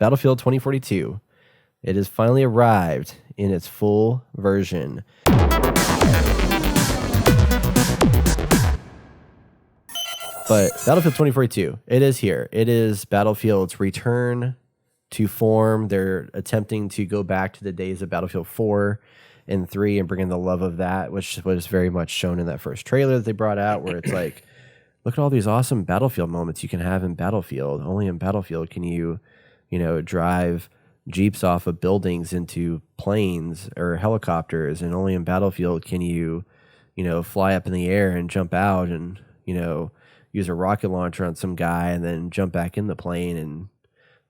Battlefield 2042. It has finally arrived in its full version. But Battlefield 2042, it is here. It is Battlefield's return to form. They're attempting to go back to the days of Battlefield 4 and 3 and bring in the love of that, which was very much shown in that first trailer that they brought out, where it's like, look at all these awesome Battlefield moments you can have in Battlefield. Only in Battlefield can you drive Jeeps off of buildings into planes or helicopters, and only in Battlefield can you fly up in the air and jump out and, use a rocket launcher on some guy and then jump back in the plane and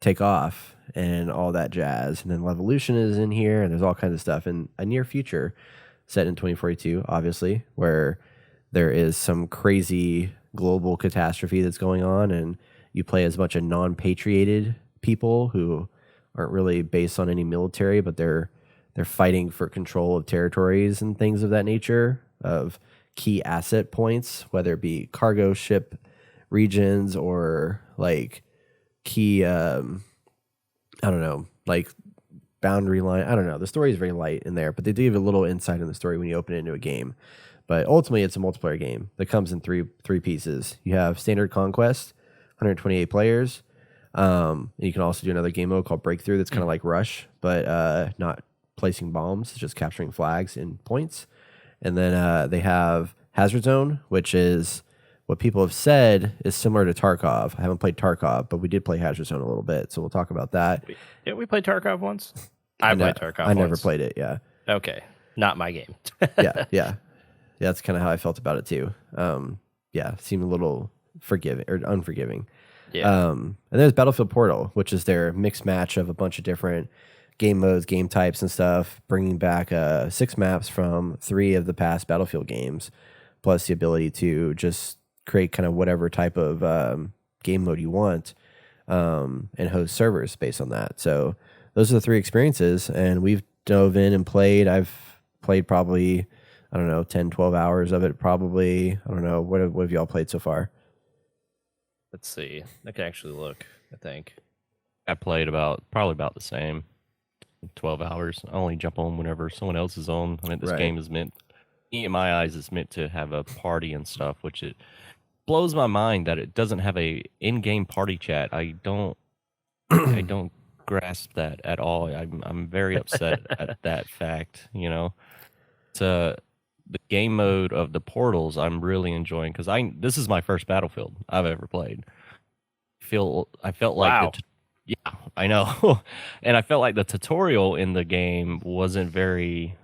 take off and all that jazz. And then Levolution is in here, and there's all kinds of stuff in a near future set in 2042, obviously, where there is some crazy global catastrophe that's going on, and you play as much of non-patrioted people who aren't really based on any military, but they're fighting for control of territories and things of that nature, of key asset points, whether it be cargo ship regions or like key like boundary line. I don't know. The story is very light in there, but they do give a little insight in the story when you open it into a game. But ultimately, it's a multiplayer game that comes in three pieces. You have standard conquest, 128 players. And you can also do another game mode called Breakthrough that's kind of like Rush, but not placing bombs, it's just capturing flags and points. And then they have Hazard Zone, which is what people have said is similar to Tarkov. I haven't played Tarkov, but we did play Hazard Zone a little bit, so we'll talk about that. Did we play Tarkov once? I played Tarkov I never played it, yeah. Okay, not my game. Yeah, that's kind of how I felt about it too. Seemed a little forgiving or unforgiving. Yeah. And there's Battlefield Portal, which is their mixed match of a bunch of different game modes, game types, and stuff, bringing back 6 maps from 3 of the past Battlefield games, plus the ability to just create kind of whatever type of game mode you want, and host servers based on that. So those are the 3 experiences, and we've dove in and played. I've played probably, 10, 12 hours of it probably. I don't know. What have y'all played so far? Let's see. I can actually look, I think. I played probably about the same. 12 hours. I only jump on whenever someone else is on. I mean, this game is meant, in my eyes, it's meant to have a party and stuff, which it blows my mind that it doesn't have a in-game party chat. I don't grasp that at all. I'm very upset at that fact. It's the game mode of the portals I'm really enjoying, because this is my first Battlefield I've ever played. I felt like yeah, I know. And I felt like the tutorial in the game wasn't very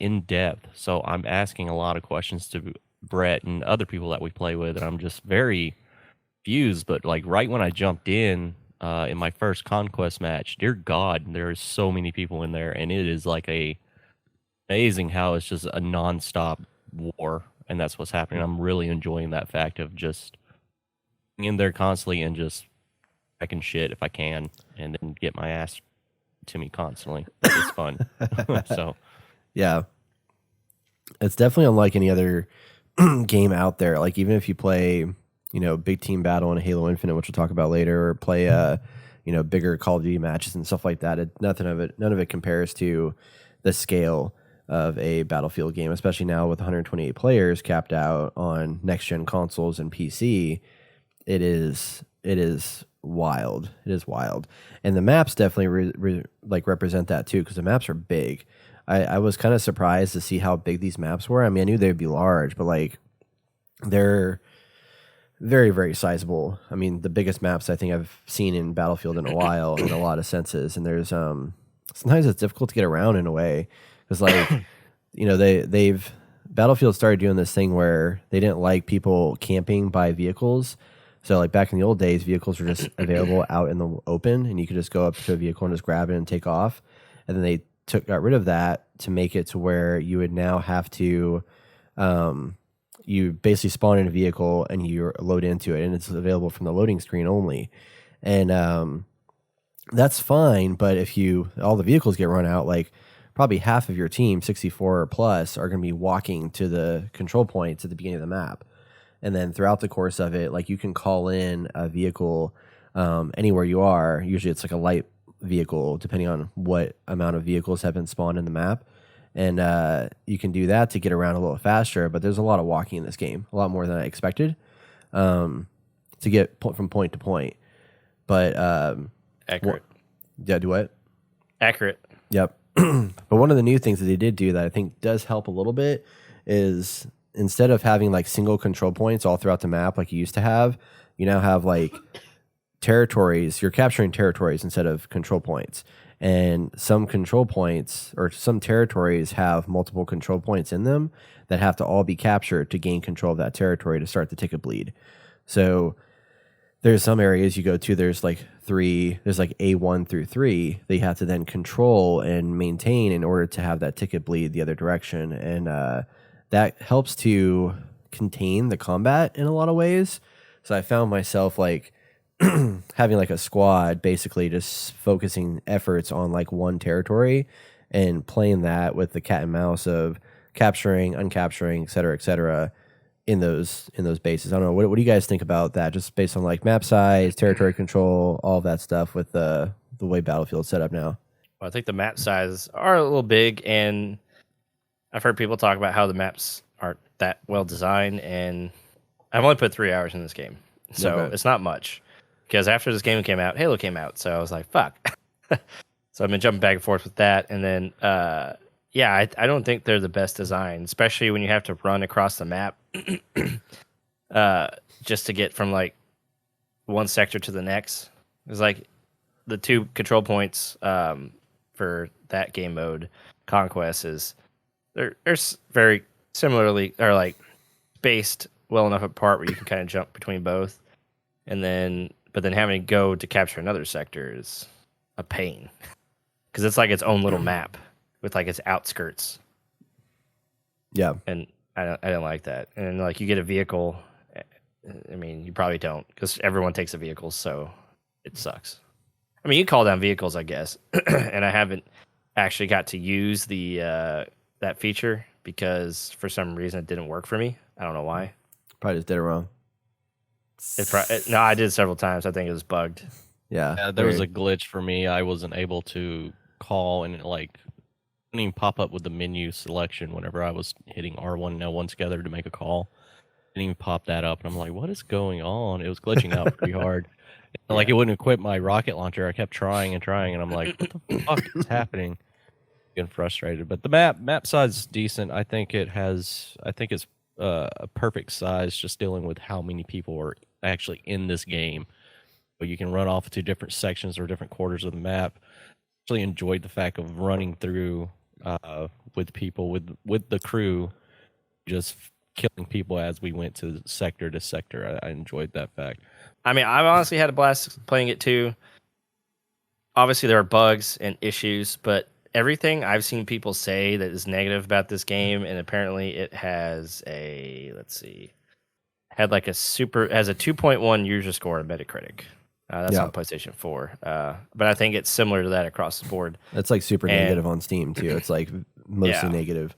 in-depth. So I'm asking a lot of questions to Brett and other people that we play with, and I'm just very confused. But like right when I jumped in my first Conquest match, dear God, there is so many people in there, and it is like amazing how it's just a non-stop war, and that's what's happening. I'm really enjoying that fact of just being in there constantly and just I can shit if I can, and then get my ass to me constantly. It's fun. So, yeah, it's definitely unlike any other game out there. Like even if you play, big team battle in Halo Infinite, which we'll talk about later, or play, bigger Call of Duty matches and stuff like that, none of it compares to the scale of a Battlefield game, especially now with 128 players capped out on next gen consoles and PC. It is wild. It is wild, and the maps definitely represent that too, because the maps are big. I was kind of surprised to see how big these maps were. I mean, I knew they'd be large, but like they're very, very sizable. I mean, the biggest maps I think I've seen in Battlefield in a while in a lot of senses. And there's sometimes it's difficult to get around in a way, because like they've Battlefield started doing this thing where they didn't like people camping by vehicles. So like back in the old days, vehicles were just available out in the open, and you could just go up to a vehicle and just grab it and take off. And then they got rid of that to make it to where you would now have to, you basically spawn in a vehicle and you load into it, and it's available from the loading screen only. And that's fine, but if all the vehicles get run out, like probably half of your team, 64 or plus, are going to be walking to the control points at the beginning of the map. And then throughout the course of it, like you can call in a vehicle anywhere you are. Usually it's like a light vehicle, depending on what amount of vehicles have been spawned in the map. And you can do that to get around a little faster, but there's a lot of walking in this game, a lot more than I expected, to get from point to point. But Accurate. Yeah, do what? Accurate. Yep. But one of the new things that they did do that I think does help a little bit is instead of having like single control points all throughout the map like you used to have, you now have like territories. You're capturing territories instead of control points. And some control points or some territories have multiple control points in them that have to all be captured to gain control of that territory to start the ticket bleed. So there's some areas you go to, there's like A1 through 3 that you have to then control and maintain in order to have that ticket bleed the other direction. And that helps to contain the combat in a lot of ways. So I found myself like having like a squad basically just focusing efforts on like one territory and playing that with the cat and mouse of capturing, uncapturing, et cetera, in those bases. I don't know. What do you guys think about that? Just based on like map size, territory control, all of that stuff with the way Battlefield's set up now. Well, I think the map sizes are a little big, and I've heard people talk about how the maps aren't that well designed, and I've only put 3 hours in this game, so It's not much. Because after this game came out, Halo came out, so I was like, fuck. So I've been jumping back and forth with that, and then, I don't think they're the best design, especially when you have to run across the map just to get from, like, one sector to the next. It's like the two control points for that game mode, Conquest, is they're very similarly, or, like, spaced well enough apart where you can kind of jump between both. But then having to go to capture another sector is a pain because it's like its own little map with like its outskirts. Yeah, and I don't like that. And like you get a vehicle, I mean you probably don't because everyone takes a vehicle, so it sucks. I mean you call down vehicles, I guess, and I haven't actually got to use the that feature because for some reason it didn't work for me. I don't know why. Probably just did it wrong. No, I did several times. I think it was bugged. Yeah, there was a glitch for me. I wasn't able to call, and it like didn't even pop up with the menu selection whenever I was hitting R1 and L1 together to make a call. Didn't even pop that up, and I'm like, what is going on? It was glitching out pretty hard. Like it wouldn't equip my rocket launcher. I kept trying, and I'm like, what the fuck is happening? Getting frustrated. But the map size is decent. I think it's a perfect size, just dealing with how many people are actually in this game. But you can run off to different sections or different quarters of the map. Actually enjoyed the fact of running through with people, with the crew, just killing people as we went to sector to sector. I enjoyed that fact. I mean, I've honestly had a blast playing it too. Obviously, there are bugs and issues, but everything I've seen people say that is negative about this game, and apparently it has has a 2.1 user score on Metacritic. That's on PlayStation 4. But I think it's similar to that across the board. That's like super negative on Steam too. It's like mostly negative.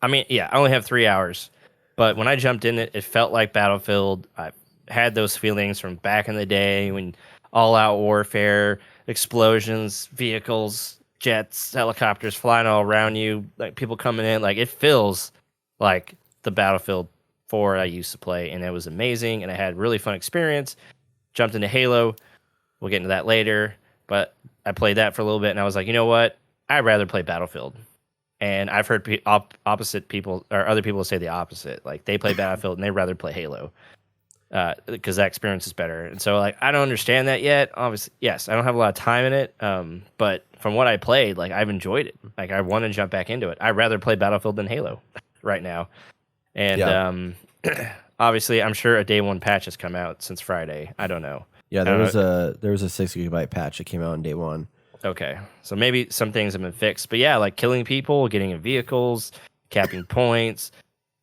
I mean, I only have 3 hours, but when I jumped in it felt like Battlefield. I had those feelings from back in the day when all-out warfare, explosions, vehicles, jets, helicopters flying all around you, like people coming in. Like it feels like the Battlefield 4 I used to play, and it was amazing, and I had a really fun experience. Jumped into Halo. We'll get into that later, but I played that for a little bit, and I was like, you know what? I'd rather play Battlefield. And I've heard opposite people or other people say the opposite. Like they play Battlefield and they'd rather play Halo because that experience is better. And so, like, I don't understand that yet. Obviously, yes, I don't have a lot of time in it, but from what I played, like, I've enjoyed it. Like, I want to jump back into it. I'd rather play Battlefield than Halo right now. And obviously, I'm sure a day one patch has come out since Friday. I don't know. Yeah, there was a 6 GB patch that came out on day one. Okay, so maybe some things have been fixed, but yeah, like killing people, getting in vehicles, capping points,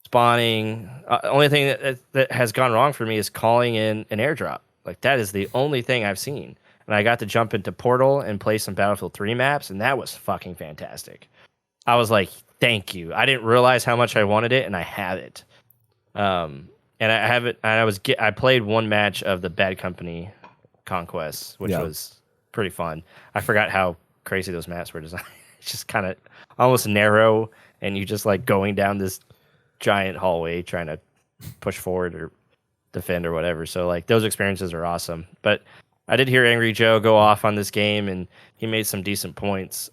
spawning. Only thing that has gone wrong for me is calling in an airdrop. Like that is the only thing I've seen, and I got to jump into Portal and play some Battlefield 3 maps, and that was fucking fantastic. I was like, thank you. I didn't realize how much I wanted it, and I have it. And I have it. And I played one match of the Bad Company Conquest, which was pretty fun. I forgot how crazy those maps were designed. It's just kind of almost narrow, and you just like going down this giant hallway trying to push forward or defend or whatever. So like those experiences are awesome. But I did hear Angry Joe go off on this game, and he made some decent points.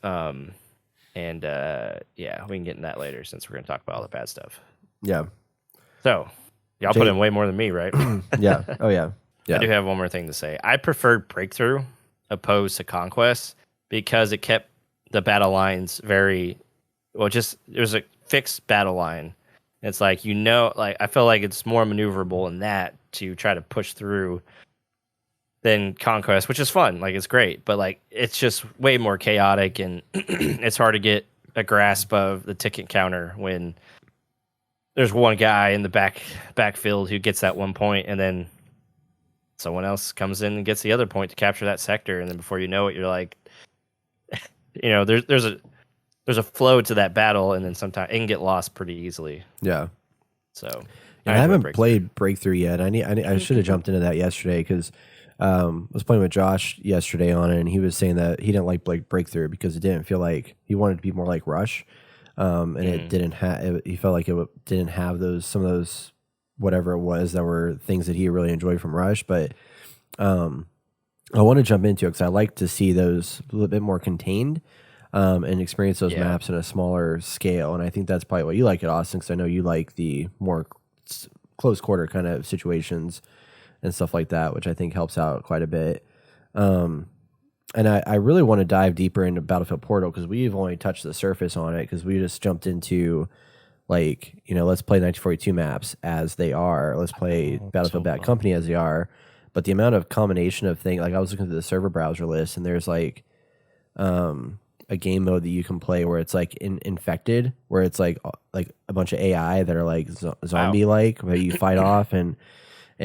And yeah, we can get in that later since we're going to talk about all the bad stuff. Yeah. So y'all put in way more than me, right? Yeah. Oh yeah. Yeah. I do have one more thing to say. I preferred Breakthrough opposed to Conquest because it kept the battle lines very well. Just it was a fixed battle line. It's like like I feel like it's more maneuverable in that to try to push through than Conquest, which is fun. Like it's great, but like it's just way more chaotic, and it's hard to get a grasp of the ticket counter when there's one guy in the backfield who gets that 1 point, and then someone else comes in and gets the other point to capture that sector, and then before you know it, you're like, there's a flow to that battle, and then sometimes it can get lost pretty easily. Yeah. So I haven't played Breakthrough yet. I should have jumped into that yesterday because I was playing with Josh yesterday on it, and he was saying that he didn't like Breakthrough because it didn't feel like he wanted to be more like Rush, and it didn't have. He felt like it didn't have some of those whatever it was that were things that he really enjoyed from Rush. But I want to jump into it because I like to see those a little bit more contained and experience those maps in a smaller scale. And I think that's probably what you like at Austin, because I know you like the more close quarter kind of situations and stuff like that, which I think helps out quite a bit. And I really want to dive deeper into Battlefield Portal because we've only touched the surface on it because we just jumped into like, let's play 1942 maps as they are. Let's play Battlefield Bad Company as they are. But the amount of combination of things, like I was looking through the server browser list, and there's like a game mode that you can play where it's like infected, where it's like a bunch of AI that are like zombie like, where you fight off and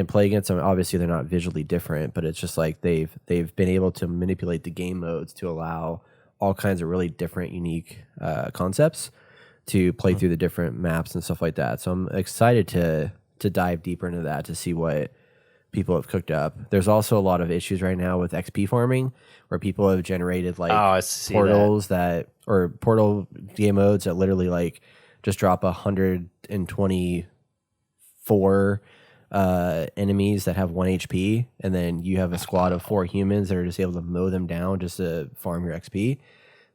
play against them. Obviously, they're not visually different, but it's just like they've been able to manipulate the game modes to allow all kinds of really different, unique concepts to play through the different maps and stuff like that. So I'm excited to dive deeper into that to see what people have cooked up. There's also a lot of issues right now with XP farming where people have generated like portals or portal game modes that literally like just drop 124 enemies that have 1 HP, and then you have a squad of 4 humans that are just able to mow them down just to farm your XP.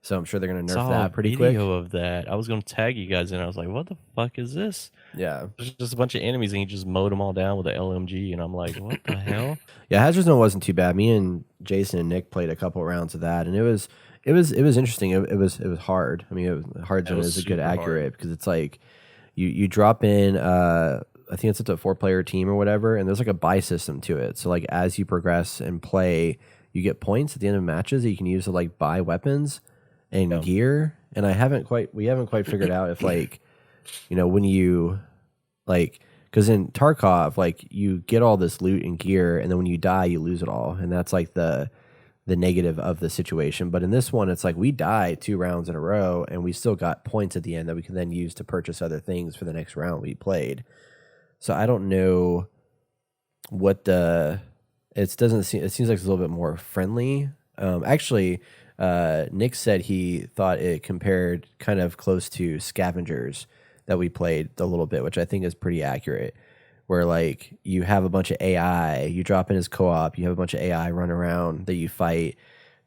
So I'm sure they're going to nerf that pretty quick. Video of that. I was going to tag you guys in. I was like, what the fuck is this? Yeah. There's just a bunch of enemies, and he just mowed them all down with an LMG, and I'm like, what the hell? Yeah, Hazard's Zone wasn't too bad. Me and Jason and Nick played a couple rounds of that, and it was interesting. It was hard. I mean, Hard Zone is a good accurate because it's like you drop in I think it's up to a 4-player team or whatever, and there's like a buy system to it. So like as you progress and play, you get points at the end of matches that you can use to like buy weapons and gear. And we haven't quite figured out if like, when you like, because in Tarkov, like you get all this loot and gear, and then when you die, you lose it all, and that's like the negative of the situation. But in this one, it's like we die 2 rounds in a row, and we still got points at the end that we can then use to purchase other things for the next round we played. So I don't know what it seems like it's a little bit more friendly. Actually, Nick said he thought it compared kind of close to Scavengers that we played a little bit, which I think is pretty accurate. Where like you have a bunch of AI, you drop in as co-op, you have a bunch of AI run around that you fight,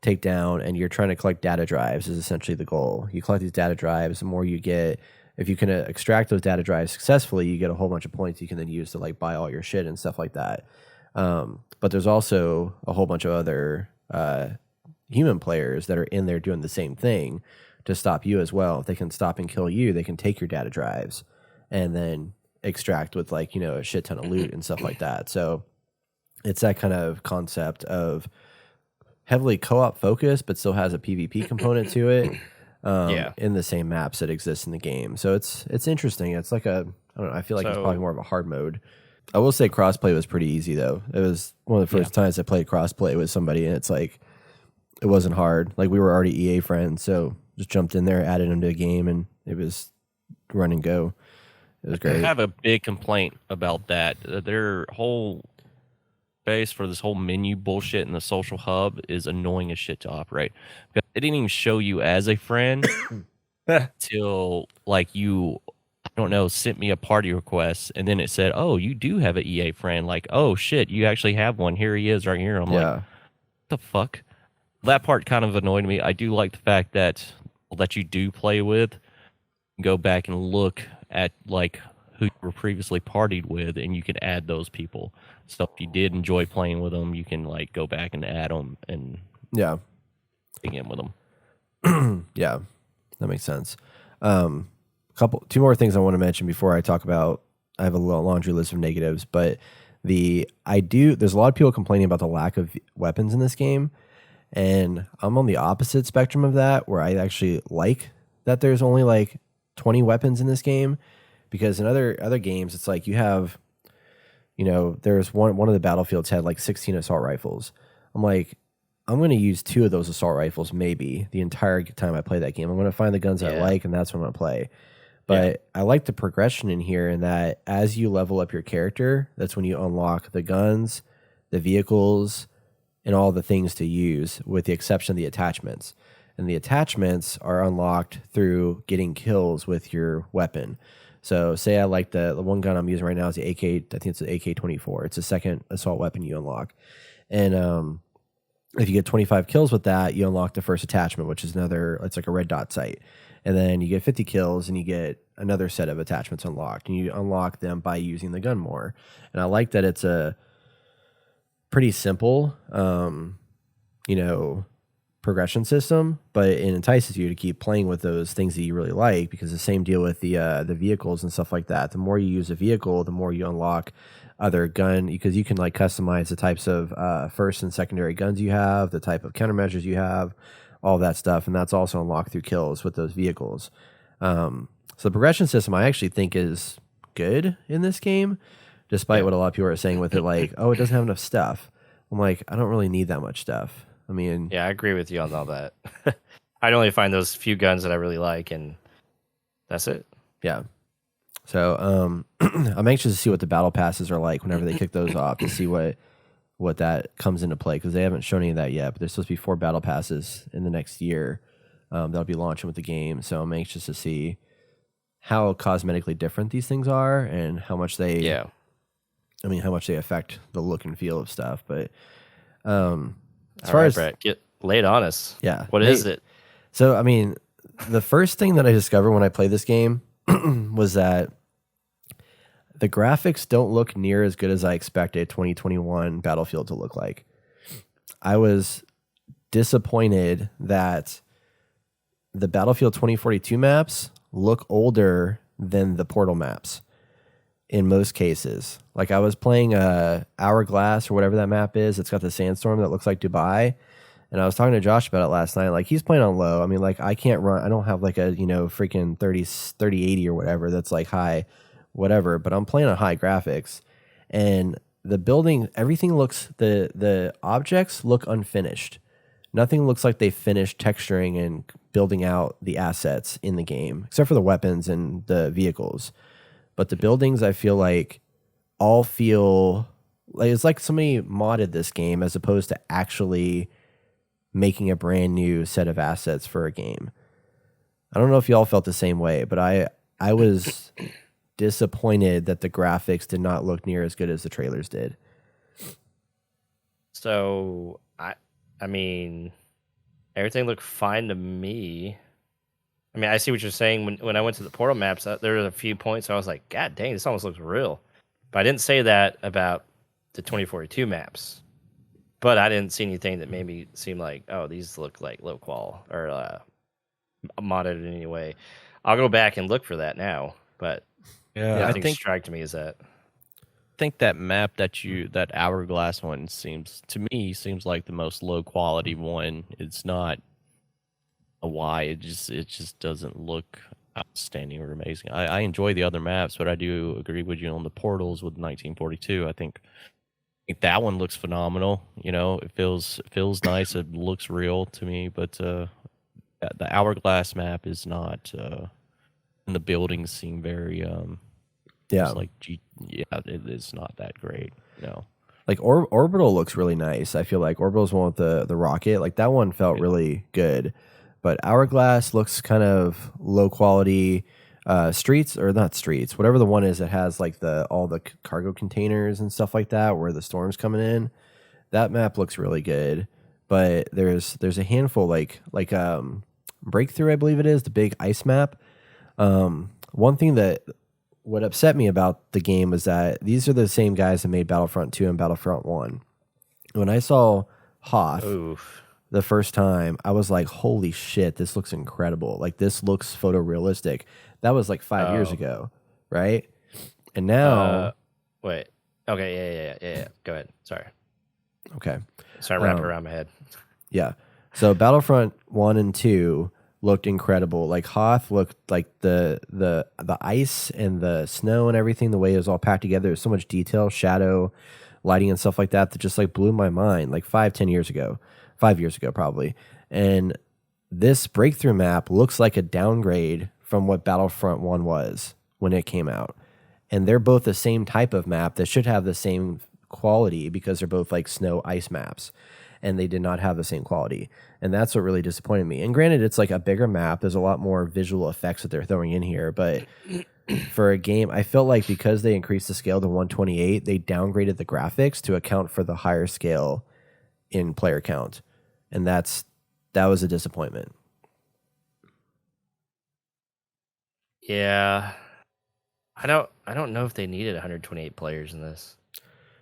take down, and you're trying to collect data drives is essentially the goal. You collect these data drives, the more you get. If you can extract those data drives successfully, you get a whole bunch of points you can then use to like buy all your shit and stuff like that. But there's also a whole bunch of other human players that are in there doing the same thing to stop you as well. If they can stop and kill you, they can take your data drives and then extract with like, a shit ton of loot and stuff like that. So it's that kind of concept of heavily co-op focused, but still has a PvP component to it. In the same maps that exist in the game. So it's interesting. It's like I don't know, I feel like it's probably more of a hard mode. I will say crossplay was pretty easy though. It was one of the first times I played crossplay with somebody, and it's like it wasn't hard. Like we were already EA friends, so just jumped in there, added them to a game, and it was run and go. It was great. I have a big complaint about that. Their whole interface for this whole menu bullshit in the social hub is annoying as shit to operate. Because it didn't even show you as a friend till like you, I don't know, sent me a party request, and then it said, "Oh, you do have an EA friend." Like, oh shit, you actually have one. Here he is, right here. I'm like, what the fuck? That part kind of annoyed me. I do like the fact that you do play with, go back and look at like who you were previously partied with, and you can add those people. So if you did enjoy playing with them, you can like go back and add them and begin with them. Yeah, that makes sense. Two more things I want to mention before I talk about. I have a little laundry list of negatives, but there's a lot of people complaining about the lack of weapons in this game, and I'm on the opposite spectrum of that, where I actually like that there's only like 20 weapons in this game, because in other games it's like you have, there's one of the battlefields had like 16 assault rifles. I'm like, I'm going to use 2 of those assault rifles maybe the entire time I play that game. I'm going to find the guns I like, and that's what I'm going to play. But I like the progression in here, in that as you level up your character, that's when you unlock the guns, the vehicles, and all the things to use, with the exception of the attachments. And the attachments are unlocked through getting kills with your weapon. So say I like the one gun I'm using right now is the AK, I think it's the AK-24. It's a second assault weapon you unlock. And if you get 25 kills with that, you unlock the first attachment, which is it's like a red dot sight. And then you get 50 kills and you get another set of attachments unlocked. And you unlock them by using the gun more. And I like that it's a pretty simple, progression system, but it entices you to keep playing with those things that you really like, because the same deal with the vehicles and stuff like that. The more you use a vehicle, the more you unlock other gun, because you can like customize the types of first and secondary guns you have, the type of countermeasures you have, all that stuff, and that's also unlocked through kills with those vehicles. So the progression system I actually think is good in this game, despite what a lot of people are saying with it, like, oh, it doesn't have enough stuff. I'm like, I don't really need that much stuff. I mean, yeah, I agree with you on all that. I'd only find those few guns that I really like, and that's it. Yeah. So I'm anxious to see what the battle passes are like whenever they kick those off, to see what that comes into play, because they haven't shown any of that yet. But there's supposed to be 4 battle passes in the next year that'll be launching with the game. So I'm anxious to see how cosmetically different these things are, and how much they how much they affect the look and feel of stuff. But as far as Brett, get laid on us. Yeah. What is it? So, I mean, the first thing that I discovered when I played this game was that the graphics don't look near as good as I expected 2021 Battlefield to look like. I was disappointed that the Battlefield 2042 maps look older than the Portal maps in most cases. Like, I was playing Hourglass, or whatever that map is. It's got the sandstorm that looks like Dubai. And I was talking to Josh about it last night. Like, he's playing on low. I mean, like, I can't run. I don't have like a, freaking 3080 or whatever that's like high, whatever. But I'm playing on high graphics. And the building, everything looks, the objects look unfinished. Nothing looks like they finished texturing and building out the assets in the game, except for the weapons and the vehicles. But the buildings, I feel like, all feel like it's like somebody modded this game as opposed to actually making a brand new set of assets for a game. I don't know if y'all felt the same way, but I was disappointed that the graphics did not look near as good as the trailers did. So I mean, everything looked fine to me. I mean, I see what you're saying. When I went to the Portal maps, there were a few points I was like, God dang, this almost looks real. But I didn't say that about the 2042 maps. But I didn't see anything that made me seem like, oh, these look like low qual or modded in any way. I'll go back and look for that now. But I think striked me as that. I think that map that Hourglass one seems like the most low quality one. It's not a why. It just doesn't look outstanding or amazing. I enjoy the other maps, but I do agree with you on the Portals with 1942. I think that one looks phenomenal. It feels nice. It looks real to me. But the Hourglass map is not. And the buildings seem very. It's like, it is not that great. Like Orbital looks really nice. I feel like Orbital's one with the rocket. Like that one felt really good. But Hourglass looks kind of low quality. Streets or not streets, whatever the one is that has like all the cargo containers and stuff like that where the storm's coming in. That map looks really good. But there's a handful like Breakthrough, I believe it is, the big ice map. One thing that what upset me about the game was that these are the same guys that made Battlefront 2 and Battlefront 1. When I saw Hoth the first time, I was like, holy shit, this looks incredible. Like, this looks photorealistic. That was like 5 years ago, right? And now... wait. Okay, yeah. Go ahead. Sorry. Okay. Sorry, wrapping around my head. Yeah. So Battlefront 1 and 2 looked incredible. Like Hoth looked like the ice and the snow and everything, the way it was all packed together. There's so much detail, shadow, lighting and stuff like that that just like blew my mind like 5 years ago probably. And this Breakthrough map looks like a downgrade from what Battlefront 1 was when it came out. And they're both the same type of map that should have the same quality because they're both like snow ice maps. And they did not have the same quality. And that's what really disappointed me. And granted, it's like a bigger map. There's a lot more visual effects that they're throwing in here. But for a game, I felt like because they increased the scale to 128, they downgraded the graphics to account for the higher scale in player count. And that was a disappointment. Yeah. I don't know if they needed 128 players in this.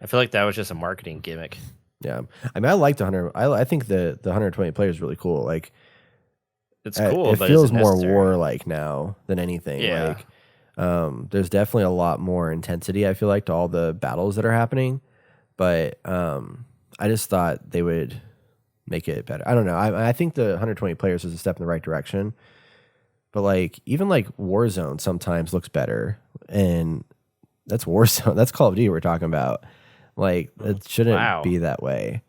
I feel like that was just a marketing gimmick. Yeah, I mean, I like the 100. I think the 120 players is really cool. Like, it's cool. It but feels is it more necessary? war-like now than anything. Yeah. Like, there's definitely a lot more intensity. I feel like to all the battles that are happening, but I just thought they would make it better. I don't know. I think the 120 players is a step in the right direction, but like even like Warzone sometimes looks better, and that's Warzone. That's Call of Duty we're talking about. Like, it shouldn't be that way.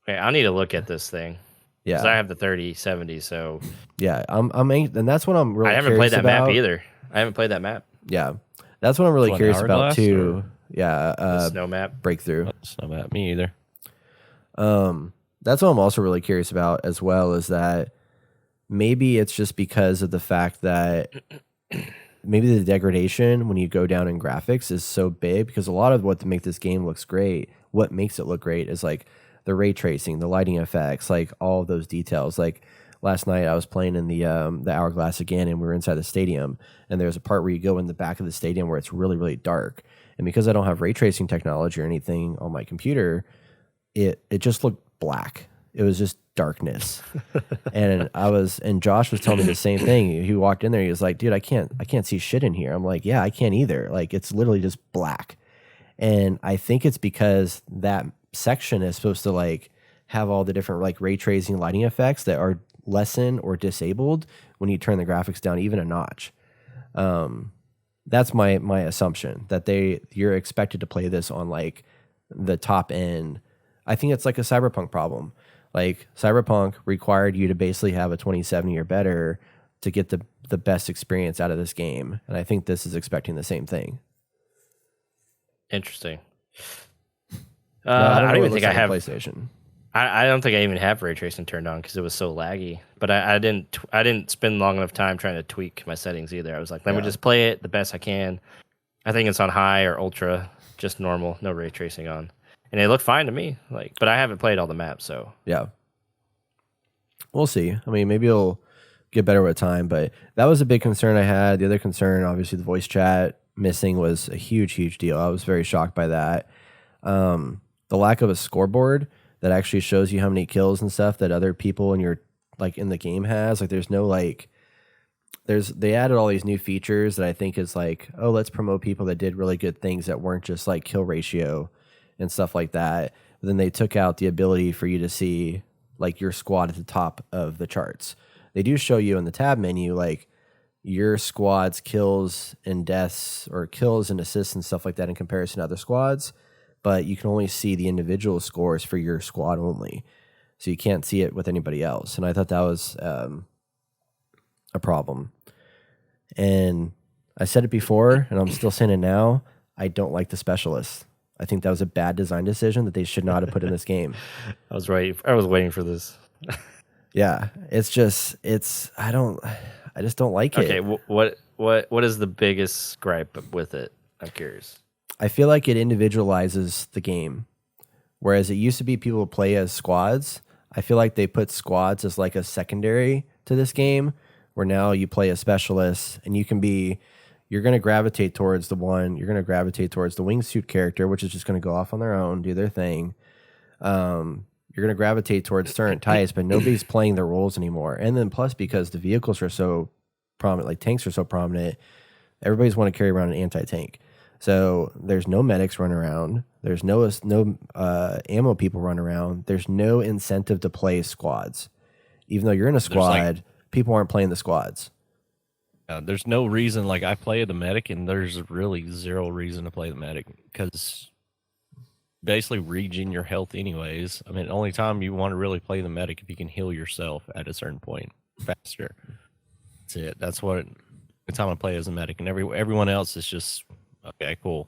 Okay, I need to look at this thing. Yeah, because I have the 3070. So yeah, I'm and that's what I'm really. I haven't played that map either. I haven't played that map. Yeah, that's what I'm really curious about too. Or? Yeah, the snow map Breakthrough. Snow map, me either. That's what I'm also really curious about as well. Is that maybe it's just because of the fact that. Maybe the degradation when you go down in graphics is so big because a lot of what to make this game looks great, what makes it look great is like the ray tracing, the lighting effects, like all of those details. Like last night I was playing in the Hourglass again and we were inside the stadium and there's a part where you go in the back of the stadium where it's really, really dark. And because I don't have ray tracing technology or anything on my computer, it just looked black. It was just darkness. and Josh was telling me the same thing. He walked in there, he was like, dude, I can't see shit in here. I'm like, yeah, I can't either. Like, it's literally just black. And I think it's because that section is supposed to like have all the different like ray tracing lighting effects that are lessened or disabled when you turn the graphics down even a notch. That's my assumption that you're expected to play this on like the top end. I think it's like a Cyberpunk problem. Like Cyberpunk required you to basically have a 2070 or better to get the best experience out of this game. And I think this is expecting the same thing. Interesting. I don't even think I have PlayStation. I don't think I even have ray tracing turned on because it was so laggy. But I didn't spend long enough time trying to tweak my settings either. I was like, let me just play it the best I can. I think it's on high or ultra, just normal, no ray tracing on. And it looked fine to me. Like, but I haven't played all the maps, so yeah, we'll see. I mean, maybe it'll get better with time, but that was a big concern I had. The other concern, obviously, the voice chat missing was a huge deal. I was very shocked by that. The lack of a scoreboard that actually shows you how many kills and stuff that other people in your like in the game has. Like, there's no like. They added all these new features that I think is like, oh, let's promote people that did really good things that weren't just like kill ratio and stuff like that. But then they took out the ability for you to see like your squad at the top of the charts. They do show you in the tab menu like your squad's kills and deaths or kills and assists and stuff like that in comparison to other squads, but you can only see the individual scores for your squad only. So you can't see it with anybody else. And I thought that was a problem. And I said it before and I'm still saying it now. I don't like the specialists. I think that was a bad design decision that they should not have put in this game. I was waiting for this. Yeah, it's just I just don't like Okay, it. what is the biggest gripe with it? I'm curious. I feel like it individualizes the game. Whereas it used to be people would play as squads. I feel like they put squads as like a secondary to this game, where now you play as specialists and you're going to gravitate towards the wingsuit character, which is just going to go off on their own, do their thing. You're going to gravitate towards certain types, but nobody's playing their roles anymore. And then plus, because the vehicles are so prominent, like tanks are so prominent, everybody's want to carry around an anti-tank. So there's no medics running around. There's no ammo people running around. There's no incentive to play squads. Even though you're in a squad, people aren't playing the squads. There's no reason. Like, I play the medic, and there's really zero reason to play the medic because basically regen your health anyways. I mean, the only time you want to really play the medic if you can heal yourself at a certain point faster. That's it. That's what the time I play as a medic, and everyone else is just okay, cool.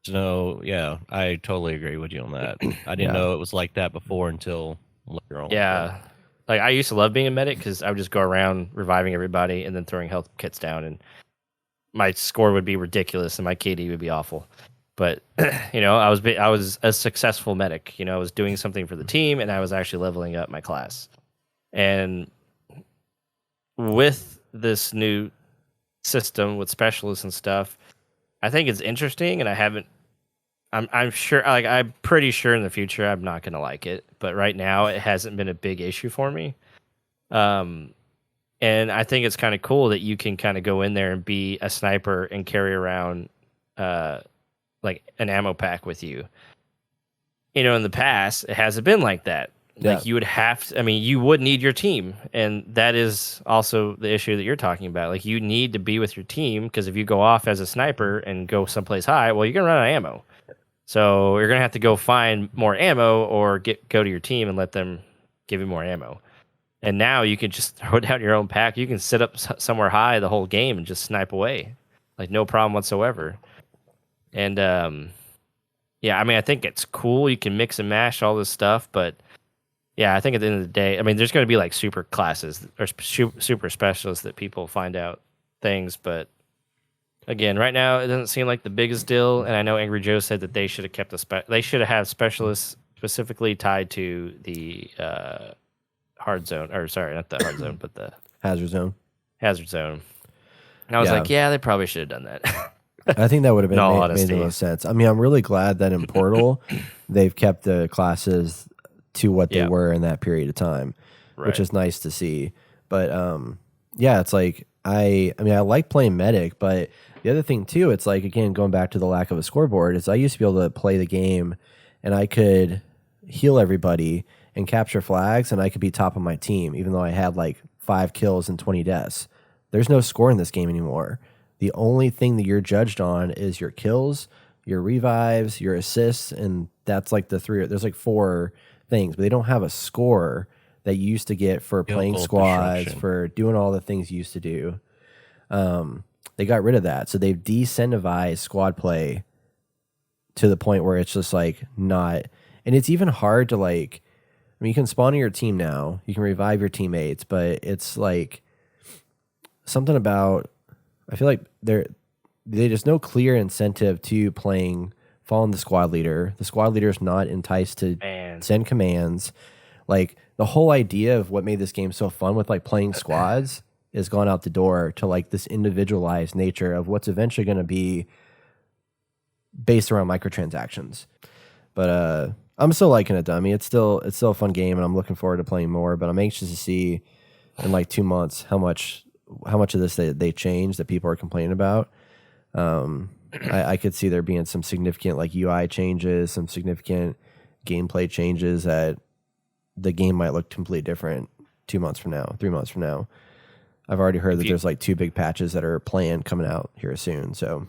So yeah, I totally agree with you on that. I didn't know it was like that before until later on. Yeah. Like, I used to love being a medic because I would just go around reviving everybody and then throwing health kits down, and my score would be ridiculous and my KD would be awful. But I was a successful medic. I was doing something for the team, and I was actually leveling up my class. And with this new system with specialists and stuff, I think it's interesting, and I'm sure, like, I'm pretty sure in the future I'm not going to like it, but right now it hasn't been a big issue for me. And I think it's kind of cool that you can kind of go in there and be a sniper and carry around like an ammo pack with you. In the past, it hasn't been like that. Yeah. Like, you would need your team, and that is also the issue that you're talking about. Like, you need to be with your team, because if you go off as a sniper and go someplace high, well, you're gonna run out of ammo. So you're gonna have to go find more ammo, or go to your team and let them give you more ammo. And now you can just throw down your own pack. You can sit up somewhere high the whole game and just snipe away, like, no problem whatsoever. And yeah, I mean, I think it's cool. You can mix and mash all this stuff, but yeah, I think at the end of the day, I mean, there's going to be like super classes or super specialists that people find out things. But again, right now, it doesn't seem like the biggest deal. And I know Angry Joe said that they should have kept they should have had specialists specifically tied to the hard zone, or sorry, not the hard zone, but the Hazard zone. And I was like, yeah, they probably should have done that. I think that would have been No, made the most sense. I mean, I'm really glad that in Portal they've kept the classes to what they were in that period of time, which is nice to see. But yeah, it's like I mean, I like playing medic, but the other thing too, it's like, again, going back to the lack of a scoreboard, is I used to be able to play the game and I could heal everybody and capture flags, and I could be top of my team, even though I had like 5 kills and 20 deaths. There's no score in this game anymore. The only thing that you're judged on is your kills, your revives, your assists, and that's like there's like 4 things, but they don't have a score that you used to get for playing squads, for doing all the things you used to do. They got rid of that. So they've decentivized squad play to the point where it's just like not, and it's even hard to like, I mean, you can spawn in your team now, you can revive your teammates, but it's like something about, I feel like there's no clear incentive to following the squad leader. The squad leader is not enticed to send commands. Like, the whole idea of what made this game so fun with like playing squads is gone out the door to like this individualized nature of what's eventually going to be based around microtransactions. But I'm still liking it, Dummy. It's still a fun game, and I'm looking forward to playing more. But I'm anxious to see in like 2 months how much of this they change that people are complaining about. I could see there being some significant like UI changes, some significant gameplay changes that the game might look completely different 2 months from now, 3 months from now. I've already heard that there's like 2 big patches that are planned coming out here soon. So